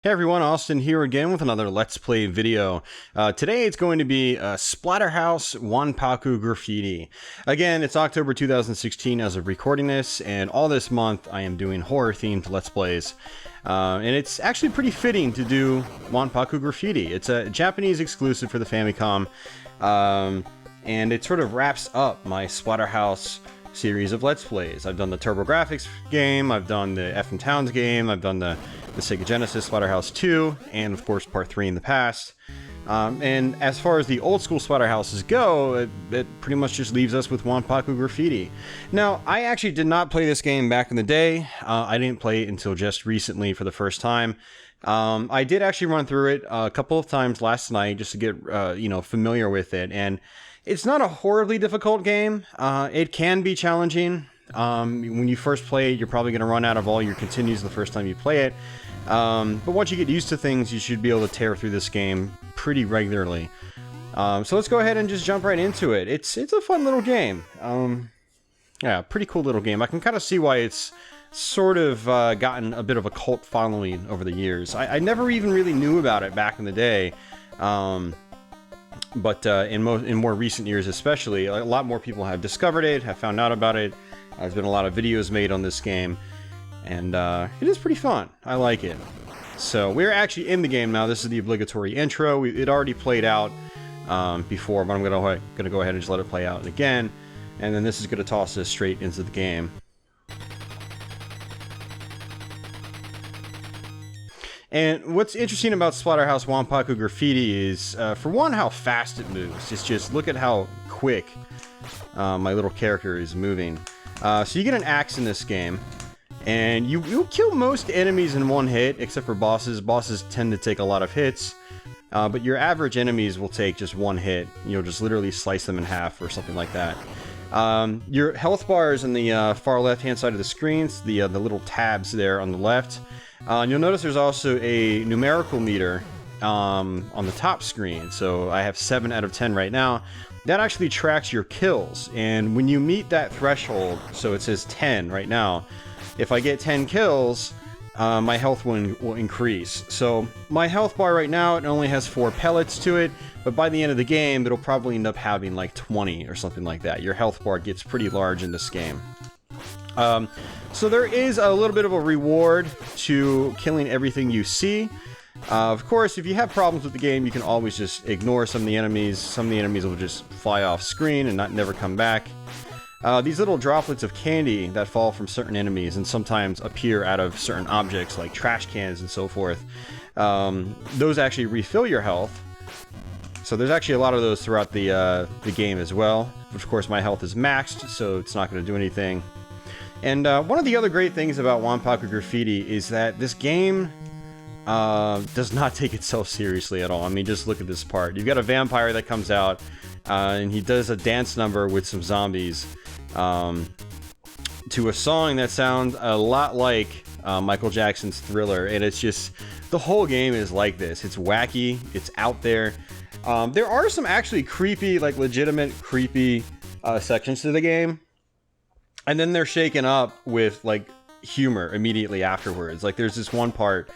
Hey everyone, Austin here again with another Let's Play video. Today it's going to be Splatterhouse Wanpaku Graffiti. Again, it's October 2016 as of recording this, and all this month I am doing horror-themed Let's Plays. And it's actually pretty fitting to do Wanpaku Graffiti. It's a Japanese exclusive for the Famicom, and it sort of wraps up my Splatterhouse series of Let's Plays. I've done the TurboGrafx game, I've done the F & Towns game, I've done the Sega Genesis Splatterhouse 2, and of course Part 3 in the past. And as far as the old school Splatterhouses go, it pretty much just leaves us with Wanpaku Graffiti. Now, I actually did not play this game back in the day. I didn't play it until just recently for the first time. I did actually run through it a couple of times last night just to get familiar with it, and it's not a horribly difficult game. It can be challenging. When you first play it, you're probably going to run out of all your continues the first time you play it. But once you get used to things, you should be able to tear through this game pretty regularly. So let's go ahead and just jump right into it. It's a fun little game. Yeah, pretty cool little game. I can kind of see why it's sort of gotten a bit of a cult following over the years. I never even really knew about it back in the day. But in more recent years especially, a lot more people have discovered it, have found out about it. There's been a lot of videos made on this game, and it is pretty fun. I like it. So we're actually in the game now. This is the obligatory intro. It already played out before, but I'm gonna go ahead and just let it play out again, and then this is gonna toss us straight into the game. And what's interesting about Splatterhouse Wanpaku Graffiti is, for one, how fast it moves. It's just, look at how quick my little character is moving. So you get an axe in this game, and you'll kill most enemies in one hit, except for bosses. Bosses tend to take a lot of hits, but your average enemies will take just one hit. You'll just literally slice them in half or something like that. Your health bar is in the far left-hand side of the screens, the little tabs there on the left. You'll notice there's also a numerical meter on the top screen. So I have 7 out of 10 right now. That actually tracks your kills, and when you meet that threshold, so it says 10 right now, if I get 10 kills, my health will increase. So my health bar right now, it only has 4 pellets to it, but by the end of the game, it'll probably end up having like 20 or something like that. Your health bar gets pretty large in this game. So there is a little bit of a reward to killing everything you see. Of course, if you have problems with the game, you can always just ignore some of the enemies. Some of the enemies will just fly off screen and never come back. These little droplets of candy that fall from certain enemies and sometimes appear out of certain objects like trash cans and so forth, those actually refill your health. So there's actually a lot of those throughout the game as well. Of course, my health is maxed, so it's not going to do anything. And one of the other great things about Wanpaku Graffiti is that this game does not take itself seriously at all. I mean, just look at this part. You've got a vampire that comes out, and he does a dance number with some zombies to a song that sounds a lot like Michael Jackson's Thriller, and it's just, the whole game is like this. It's wacky, it's out there. There are some actually creepy, like legitimate creepy sections to the game, and then they're shaken up with like humor immediately afterwards. Like there's this one part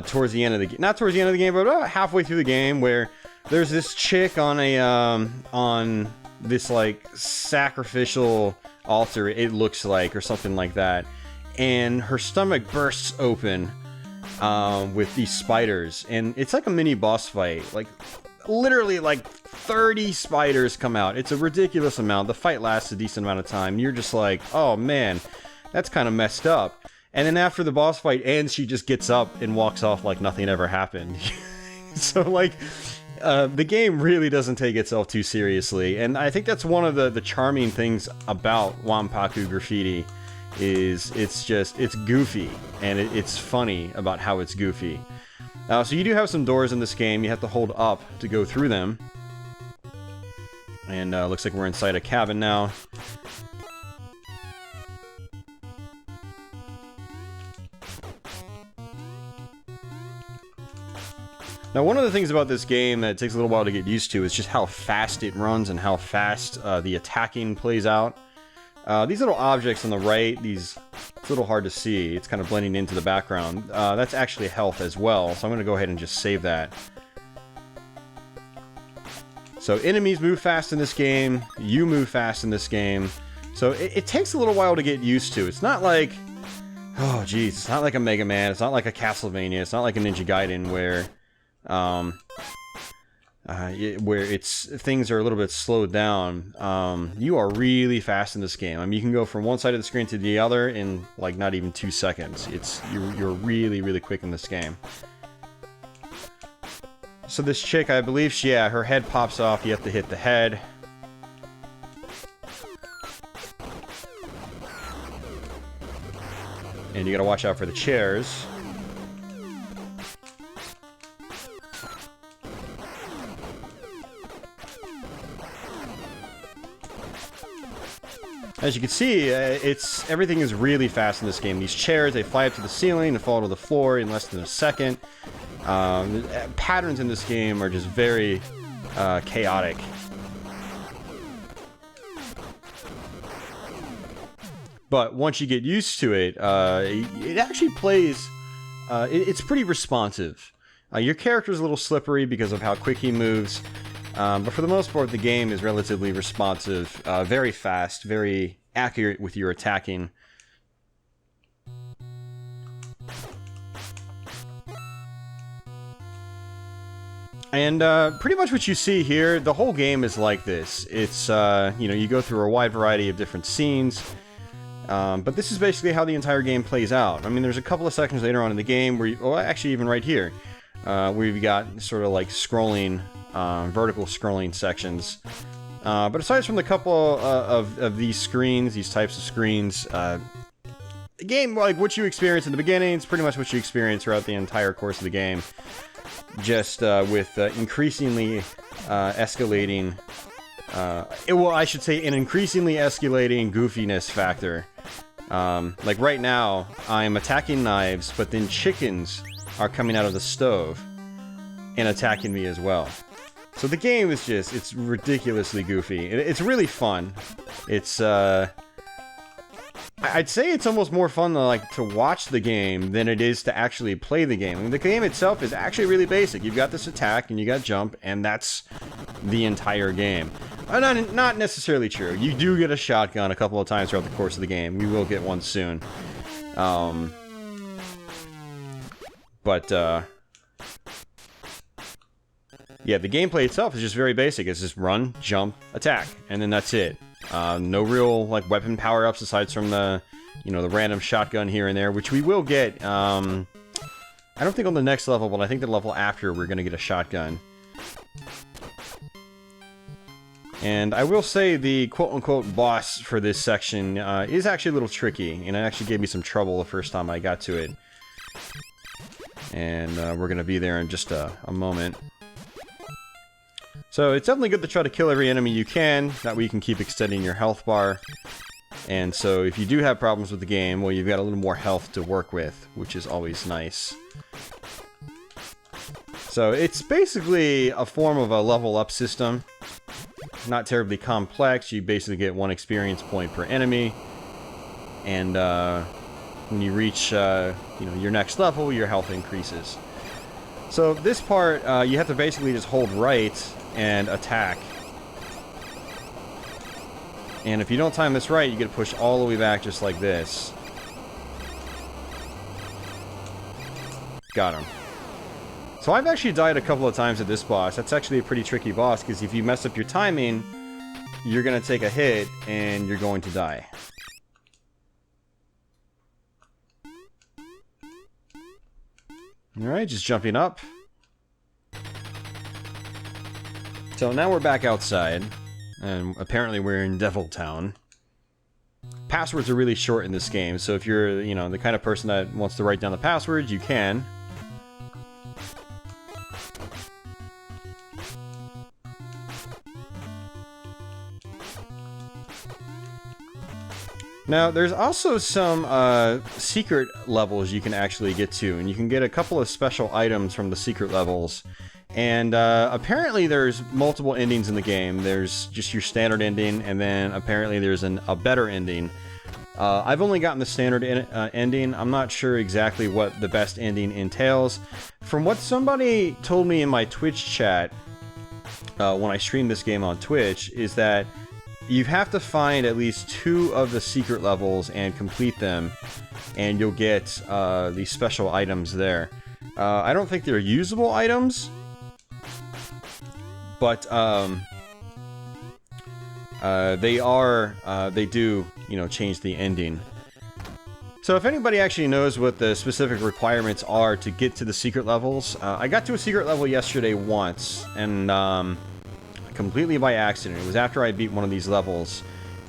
towards the end of the game, not towards the end of the game, but about halfway through the game, where there's this chick on a on this like sacrificial altar, it looks like, or something like that, and her stomach bursts open with these spiders, and it's like a mini boss fight. Like literally like 30 spiders come out. It's a ridiculous amount. The fight lasts a decent amount of time. You're just like, oh man, that's kind of messed up. And then after the boss fight ends, she just gets up and walks off like nothing ever happened. So like, the game really doesn't take itself too seriously. And I think that's one of the charming things about Wanpaku Graffiti, is it's goofy, and it's funny about how it's goofy. So you do have some doors in this game. You have to hold up to go through them. And looks like we're inside a cabin now. Now, one of the things about this game that takes a little while to get used to is just how fast it runs and how fast the attacking plays out. These little objects on the right, these It's a little hard to see. It's kind of blending into the background. That's actually health as well, so I'm going to go ahead and just save that. So enemies move fast in this game. You move fast in this game. So it takes a little while to get used to. It's not like... Oh, geez. It's not like a Mega Man. It's not like a Castlevania. It's not like a Ninja Gaiden where... things are a little bit slowed down. You are really fast in this game. I mean, you can go from one side of the screen to the other in like not even 2 seconds. You're really, really quick in this game. So this chick, I believe her head pops off. You have to hit the head. And you gotta watch out for the chairs. As you can see, everything is really fast in this game. These chairs, they fly up to the ceiling and fall to the floor in less than a second. The patterns in this game are just very chaotic. But once you get used to it, it actually plays... it's pretty responsive. Your character is a little slippery because of how quick he moves. But for the most part, the game is relatively responsive, very fast, very accurate with your attacking. And pretty much what you see here, the whole game is like this. It's, you know, you go through a wide variety of different scenes, but this is basically how the entire game plays out. I mean, there's a couple of sections later on in the game where, well, actually even right here, where you've got sort of like scrolling... vertical scrolling sections. But aside from the couple of these screens, these types of screens, the game, like what you experience in the beginning, it's pretty much what you experience throughout the entire course of the game. Just with increasingly escalating, well, I should say an increasingly escalating goofiness factor. Like right now, I'm attacking knives, but then chickens are coming out of the stove and attacking me as well. So the game is just, it's ridiculously goofy. It's really fun. It's, I'd say it's almost more fun to watch the game than it is to actually play the game. I mean, the game itself is actually really basic. You've got this attack and you got jump, and that's the entire game. Not necessarily true. You do get a shotgun a couple of times throughout the course of the game. We will get one soon. Yeah, the gameplay itself is just very basic. It's just run, jump, attack, and then that's it. No real like weapon power-ups aside from the, you know, the random shotgun here and there, which we will get. I don't think on the next level, but I think the level after we're gonna get a shotgun. And I will say the quote-unquote boss for this section is actually a little tricky, and it actually gave me some trouble the first time I got to it. And we're gonna be there in just a moment. So it's definitely good to try to kill every enemy you can, that way you can keep extending your health bar. And so if you do have problems with the game, well, you've got a little more health to work with, which is always nice. So it's basically a form of a level up system. Not terribly complex, you basically get 1 experience point per enemy. And when you reach you know, your next level, your health increases. So this part, you have to basically just hold right and attack. And if you don't time this right, you get pushed all the way back just like this. Got him. So I've actually died a couple of times at this boss. That's actually a pretty tricky boss, because if you mess up your timing, you're going to take a hit and you're going to die. Alright, just jumping up. So now we're back outside, and apparently we're in Devil Town. Passwords are really short in this game, so if you're, you know, the kind of person that wants to write down the passwords, you can. Now, there's also some secret levels you can actually get to, and you can get a couple of special items from the secret levels. And apparently there's multiple endings in the game. There's just your standard ending, and then apparently there's a better ending. I've only gotten the standard ending. I'm not sure exactly what the best ending entails. From what somebody told me in my Twitch chat when I streamed this game on Twitch, is that you have to find at least 2 of the secret levels and complete them, and you'll get these special items there. I don't think they're usable items, but they do, you know, change the ending. So if anybody actually knows what the specific requirements are to get to the secret levels, I got to a secret level yesterday once, and completely by accident. It was after I beat one of these levels,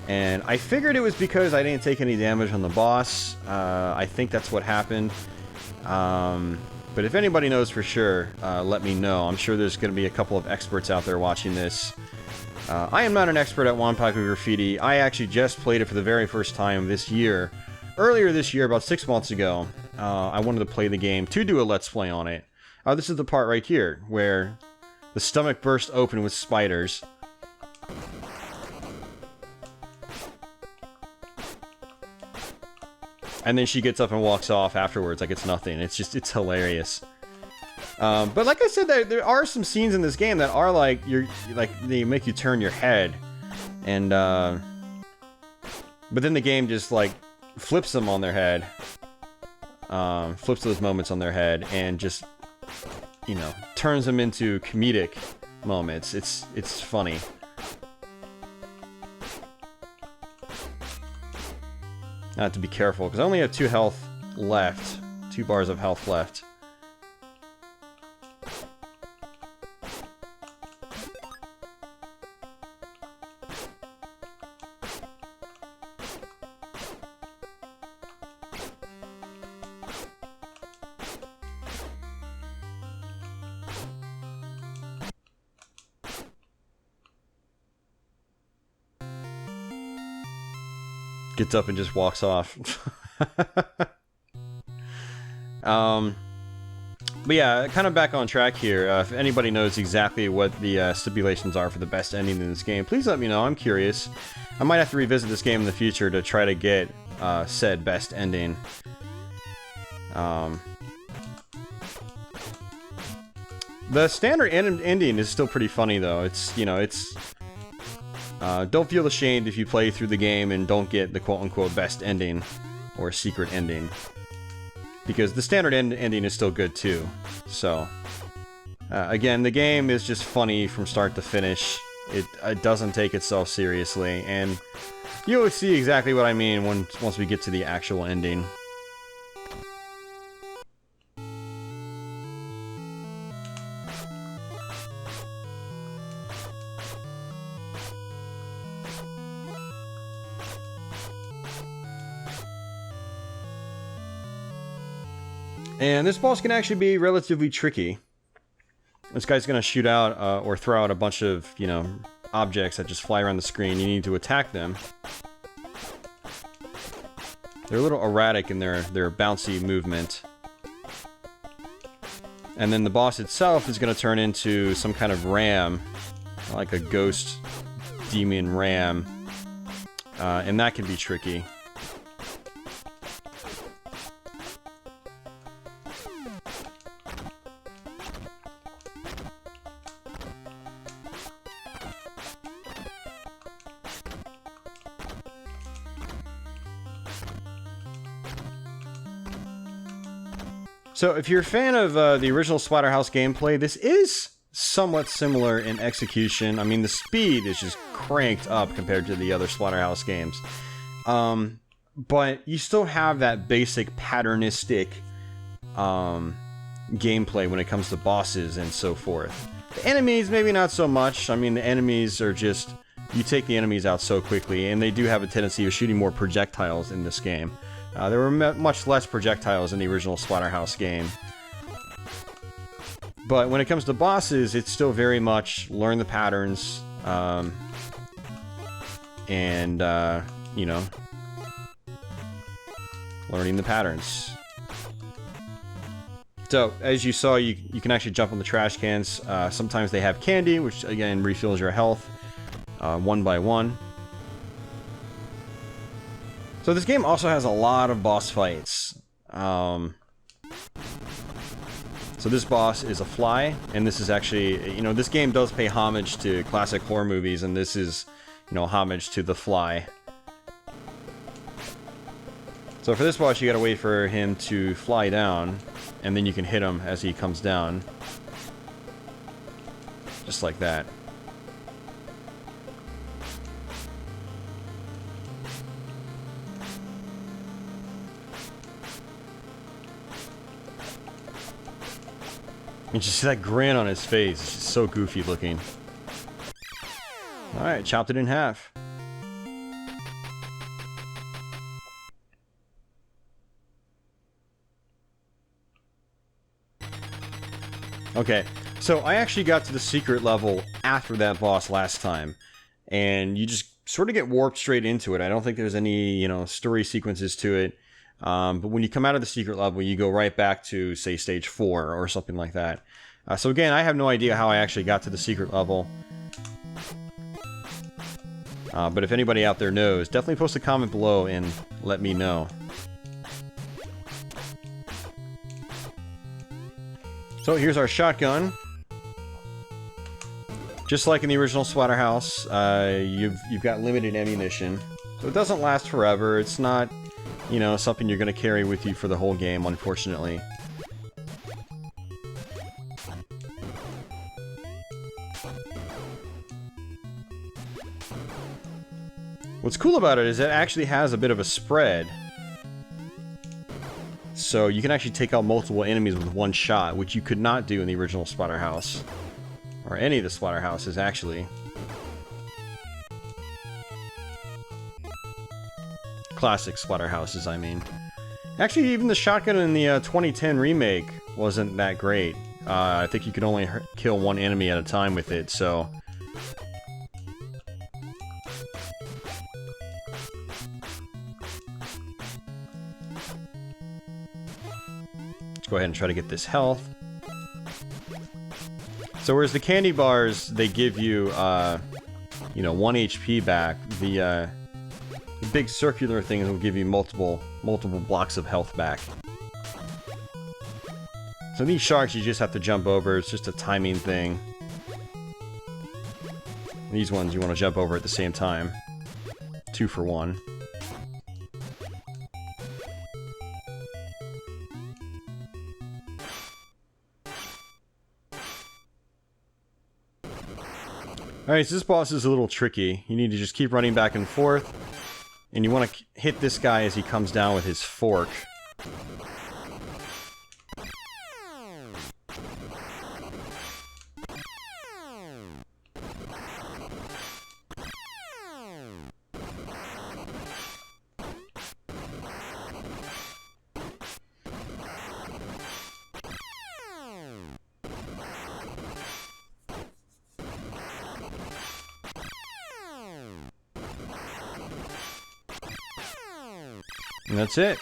and I figured it was because I didn't take any damage on the boss. I think that's what happened. But if anybody knows for sure, let me know. I'm sure there's going to be a couple of experts out there watching this. I am not an expert at Wanpaku Graffiti. I actually just played it for the very first time this year. Earlier this year, about 6 months ago, I wanted to play the game to do a Let's Play on it. This is the part right here, where the stomach burst open with spiders. And then she gets up and walks off afterwards like it's nothing. It's hilarious. But like I said, there are some scenes in this game that are like, they make you turn your head. And, but then the game just, like, flips them on their head. Flips those moments on their head and just, you know, turns them into comedic moments. It's funny. I have to be careful, because I only have 2 health left. 2 bars of health left. Gets up and just walks off. But yeah, kind of back on track here. If anybody knows exactly what the stipulations are for the best ending in this game, please let me know. I'm curious. I might have to revisit this game in the future to try to get said best ending. The standard ending is still pretty funny though. It's, you know, it's... don't feel ashamed if you play through the game and don't get the quote-unquote best ending or secret ending, because the standard ending is still good too. So again, the game is just funny from start to finish. It doesn't take itself seriously, and you'll see exactly what I mean once we get to the actual ending. And this boss can actually be relatively tricky. This guy's going to shoot out or throw out a bunch of, you know, objects that just fly around the screen. You need to attack them. They're a little erratic in their bouncy movement. And then the boss itself is going to turn into some kind of ram, like a ghost demon ram. And that can be tricky. So if you're a fan of the original Splatterhouse gameplay, this is somewhat similar in execution. I mean, the speed is just cranked up compared to the other Splatterhouse games. But you still have that basic patternistic gameplay when it comes to bosses and so forth. The enemies, maybe not so much. I mean, the enemies are just... you take the enemies out so quickly, and they do have a tendency of shooting more projectiles in this game. There were much less projectiles in the original Splatterhouse game. But when it comes to bosses, it's still very much learn the patterns, and, you know, learning the patterns. So, as you saw, you can actually jump on the trash cans. Sometimes they have candy, which, again, refills your health one by one. So this game also has a lot of boss fights. So this boss is a fly, and this is actually, you know, this game does pay homage to classic horror movies, and this is, you know, homage to the fly. So for this boss, you gotta wait for him to fly down, and then you can hit him as he comes down. Just like that. You just see that grin on his face. It's just so goofy looking. Alright, chopped it in half. Okay, so I actually got to the secret level after that boss last time. And you just sort of get warped straight into it. I don't think there's any, you know, story sequences to it. But when you come out of the secret level, you go right back to, say, stage 4 or something like that. So again, I have no idea how I actually got to the secret level. But if anybody out there knows, definitely post a comment below and let me know. So here's our shotgun. Just like in the original Splatterhouse, you've got limited ammunition. So it doesn't last forever. It's not, you know, something you're going to carry with you for the whole game, unfortunately. What's cool about it is it actually has a bit of a spread. So you can actually take out multiple enemies with one shot, which you could not do in the original Splatterhouse. Or any of the Splatterhouses, actually. Classic Splatterhouses, I mean. Actually, even the shotgun in the 2010 remake wasn't that great. I think you could only kill one enemy at a time with it, so... Let's go ahead and try to get this health. So whereas the candy bars, they give you, you know, 1 HP back, the big circular things will give you multiple blocks of health back. So these sharks you just have to jump over, it's just a timing thing. These ones you want to jump over at the same time. 2 for 1. Alright, so this boss is a little tricky. You need to just keep running back and forth. And you want to hit this guy as he comes down with his fork. And that's it.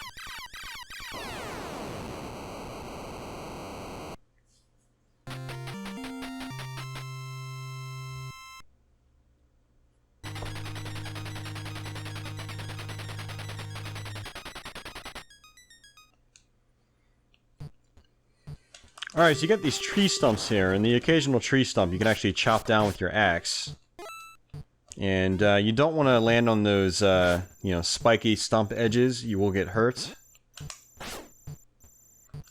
Alright, so you got these tree stumps here, and the occasional tree stump you can actually chop down with your axe. And you don't want to land on those, you know, spiky stump edges. You will get hurt.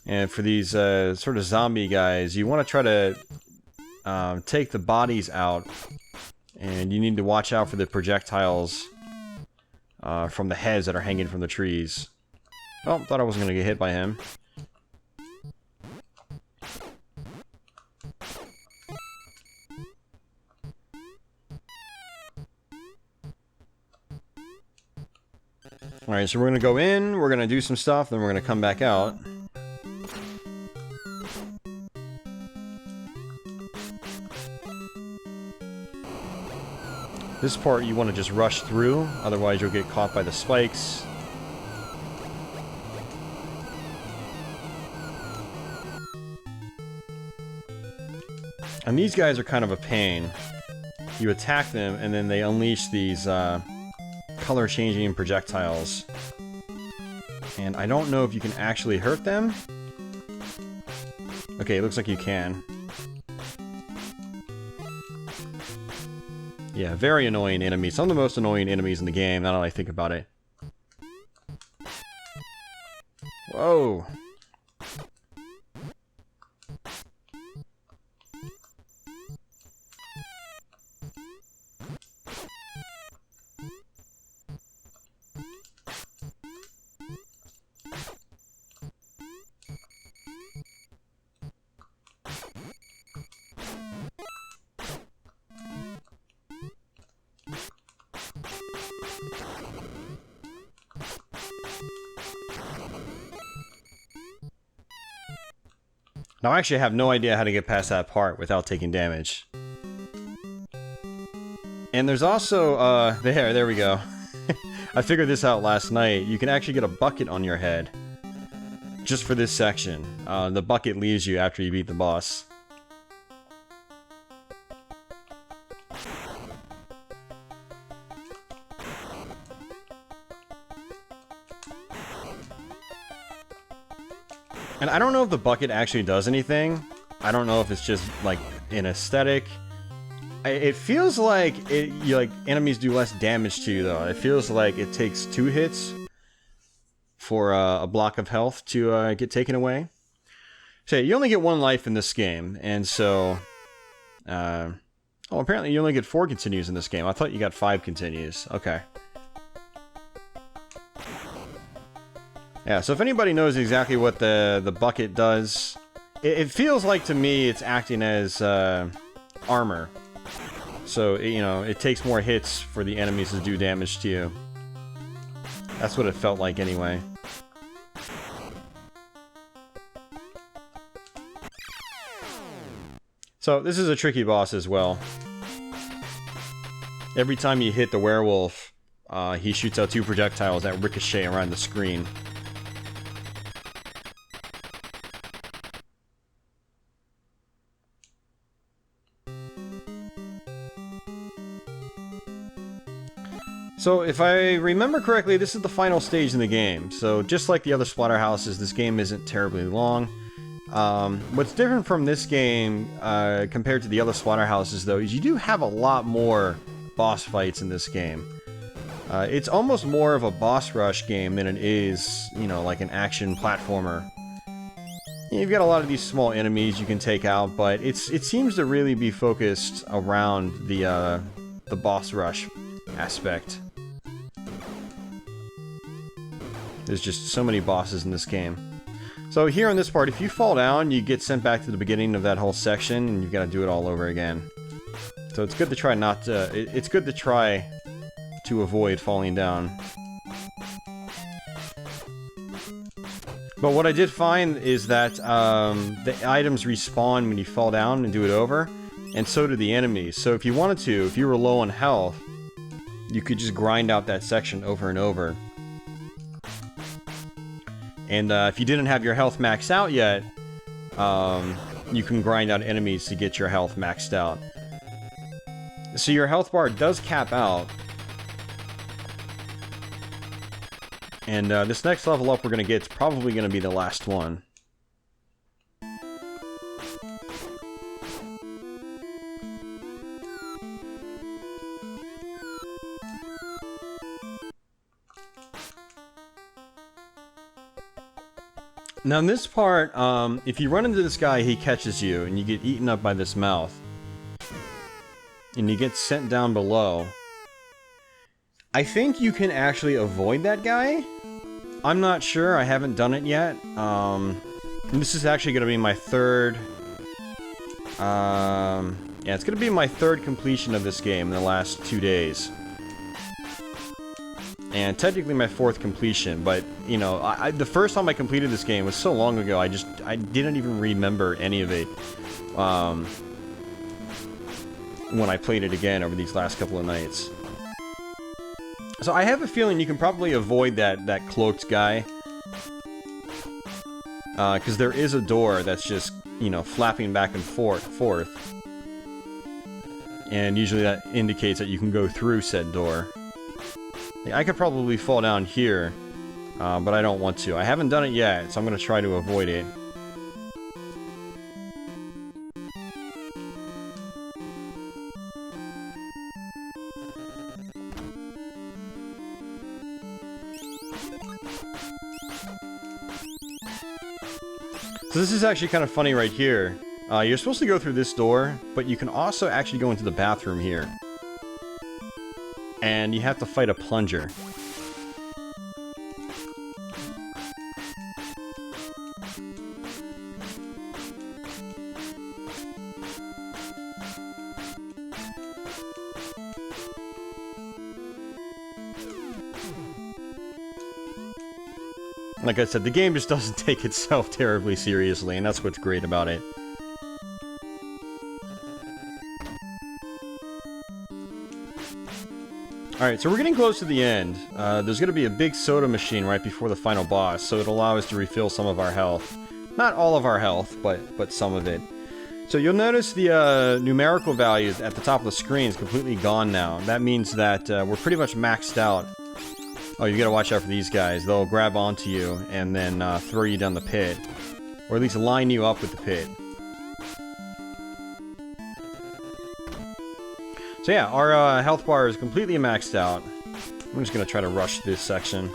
And for these sort of zombie guys, you want to try to take the bodies out. And you need to watch out for the projectiles from the heads that are hanging from the trees. Oh, thought I wasn't going to get hit by him. Alright, so we're going to go in, we're going to do some stuff, then we're going to come back out. This part you want to just rush through, otherwise you'll get caught by the spikes. And these guys are kind of a pain. You attack them, and then they unleash these color-changing projectiles. And I don't know if you can actually hurt them. Okay, it looks like you can. Yeah, very annoying enemies. Some of the most annoying enemies in the game, now that I think about it. Whoa! Now, I actually have no idea how to get past that part without taking damage. And there's also, there we go. I figured this out last night. You can actually get a bucket on your head. Just for this section. The bucket leaves you after you beat the boss. And I don't know if the bucket actually does anything. I don't know if it's just, like, an aesthetic. It feels like enemies do less damage to you, though. It feels like it takes 2 hits for a block of health to get taken away. So you only get 1 life in this game, and so... oh, apparently you only get 4 continues in this game. I thought you got 5 continues. Okay. Yeah, so if anybody knows exactly what the bucket does, it feels like to me it's acting as armor. So, you know, it takes more hits for the enemies to do damage to you. That's what it felt like anyway. So, this is a tricky boss as well. Every time you hit the werewolf, he shoots out 2 projectiles that ricochet around the screen. So, if I remember correctly, this is the final stage in the game. So, just like the other Splatterhouses, this game isn't terribly long. What's different from this game, compared to the other Splatterhouses, though, is you do have a lot more boss fights in this game. It's almost more of a boss rush game than it is, you know, like an action platformer. You've got a lot of these small enemies you can take out, but it seems to really be focused around the boss rush aspect. There's just so many bosses in this game. So here on this part, if you fall down, you get sent back to the beginning of that whole section, and you've got to do it all over again. So it's good to try not to... It's good to try to avoid falling down. But what I did find is that the items respawn when you fall down and do it over, and so do the enemies. So if you wanted to, if you were low on health, you could just grind out that section over and over. And if you didn't have your health maxed out yet, you can grind out enemies to get your health maxed out. So your health bar does cap out. And this next level up we're going to get is probably going to be the last one. Now in this part, if you run into this guy, he catches you, and you get eaten up by this mouth. And you get sent down below. I think you can actually avoid that guy. I'm not sure, I haven't done it yet. And this is actually going to be my third... yeah, it's going to be my third completion of this game in the last 2 days. And technically my 4th completion, but, you know, the first time I completed this game was so long ago, I didn't even remember any of it, when I played it again over these last couple of nights. So I have a feeling you can probably avoid that cloaked guy, because there is a door that's just, you know, flapping back and forth. And usually that indicates that you can go through said door. I could probably fall down here but I don't want to. I haven't done it yet, so I'm going to try to avoid it. So this is actually kind of funny right here. You're supposed to go through this door, but you can also actually go into the bathroom here. And you have to fight a plunger. Like I said, the game just doesn't take itself terribly seriously, and that's what's great about it. Alright, so we're getting close to the end. There's going to be a big soda machine right before the final boss, so it'll allow us to refill some of our health. Not all of our health, but some of it. So you'll notice the numerical value at the top of the screen is completely gone now. That means that we're pretty much maxed out. Oh, you gotta watch out for these guys. They'll grab onto you and then throw you down the pit. Or at least line you up with the pit. So yeah, our health bar is completely maxed out. I'm just gonna try to rush this section.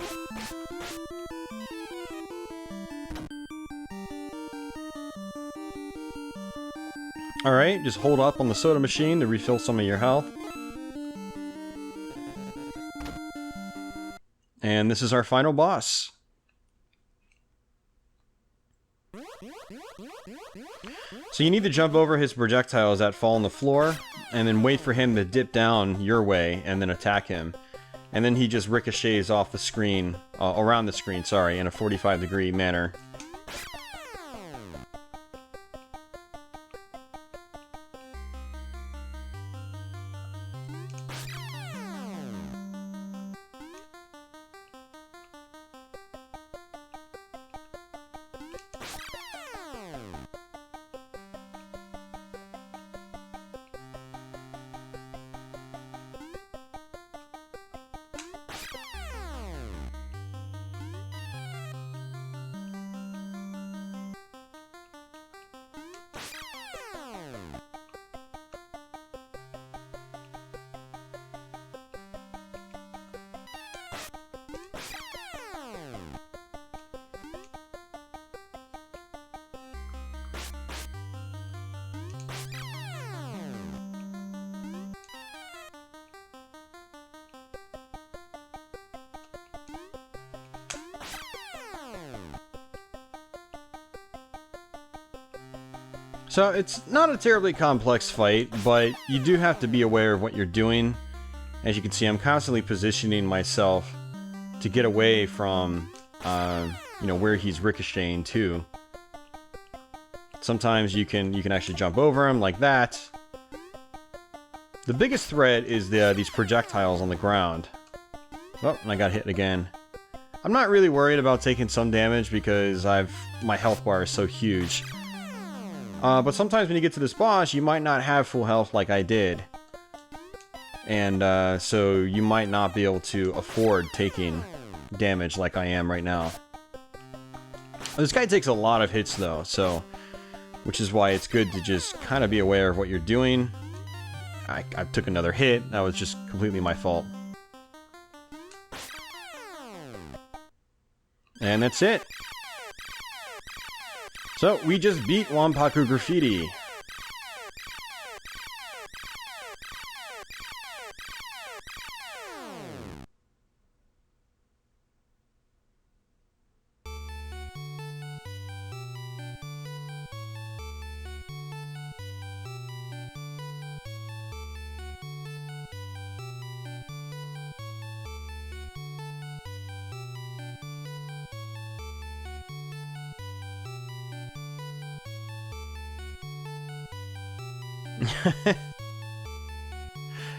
Alright, just hold up on the soda machine to refill some of your health. And this is our final boss. So you need to jump over his projectiles that fall on the floor, and then wait for him to dip down your way, and then attack him. And then he just ricochets off the screen, around the screen, sorry, in a 45-degree manner. So it's not a terribly complex fight, but you do have to be aware of what you're doing. As you can see, I'm constantly positioning myself to get away from, you know, where he's ricocheting to. Sometimes you can actually jump over him like that. The biggest threat is these projectiles on the ground. Oh, and I got hit again. I'm not really worried about taking some damage because my health bar is so huge. But sometimes when you get to this boss, you might not have full health like I did. And so you might not be able to afford taking damage like I am right now. This guy takes a lot of hits though, so which is why it's good to just kind of be aware of what you're doing. I took another hit. That was just completely my fault. And that's it. So, we just beat Wanpaku Graffiti.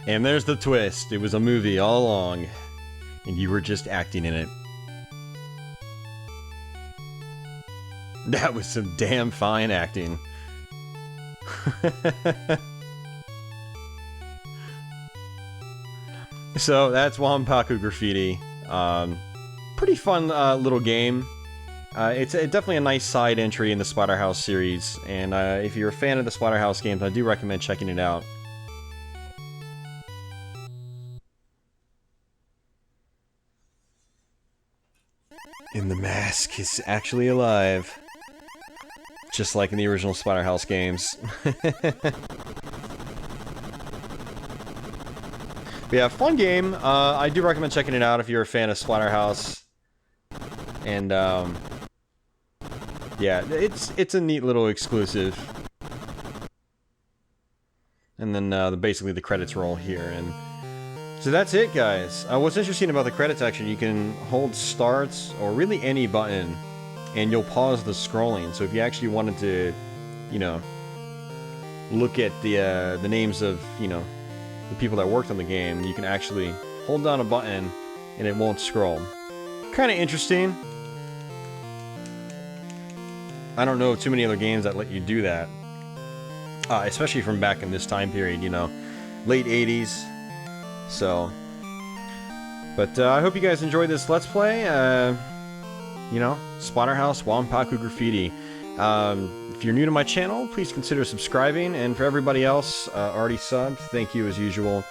And there's the twist. It was a movie all along, and you were just acting in it. That was some damn fine acting. So that's Wanpaku Graffiti. pretty fun little game. It's definitely a nice side entry in the Splatterhouse series, and if you're a fan of the Splatterhouse games, I do recommend checking it out. And the mask is actually alive. Just like in the original Splatterhouse games. But yeah, fun game. I do recommend checking it out if you're a fan of Splatterhouse. And, yeah, it's a neat little exclusive. And then basically the credits roll here, and so that's it, guys. What's interesting about the credits section, you can hold start or really any button, and you'll pause the scrolling. So if you actually wanted to, you know, look at the names of, you know, the people that worked on the game, you can actually hold down a button and it won't scroll. Kind of interesting. I don't know too many other games that let you do that, especially from back in this time period, you know, late 80s. So, but I hope you guys enjoyed this Let's Play. You know, Splatterhouse Wanpaku Graffiti. If you're new to my channel, please consider subscribing, and for everybody else already subbed, thank you as usual.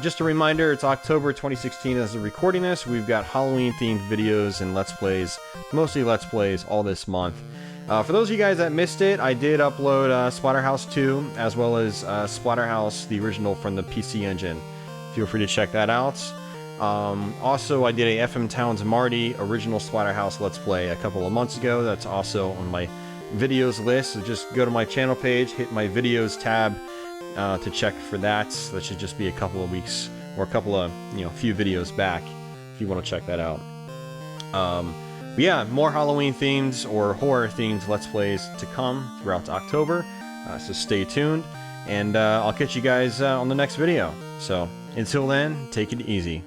Just a reminder, it's October 2016 as of recording this. We've got Halloween-themed videos and Let's Plays, mostly Let's Plays, all this month. For those of you guys that missed it, I did upload Splatterhouse 2, as well as Splatterhouse, the original from the PC Engine. Feel free to check that out. Also, I did a FM Towns Marty original Splatterhouse Let's Play a couple of months ago. That's also on my videos list, so just go to my channel page, hit my videos tab to check for that. So that should just be a couple of weeks, or a couple of, you know, few videos back, if you want to check that out. But yeah, more Halloween themes or horror themed Let's Plays to come throughout October, so stay tuned, and I'll catch you guys on the next video. So until then, take it easy.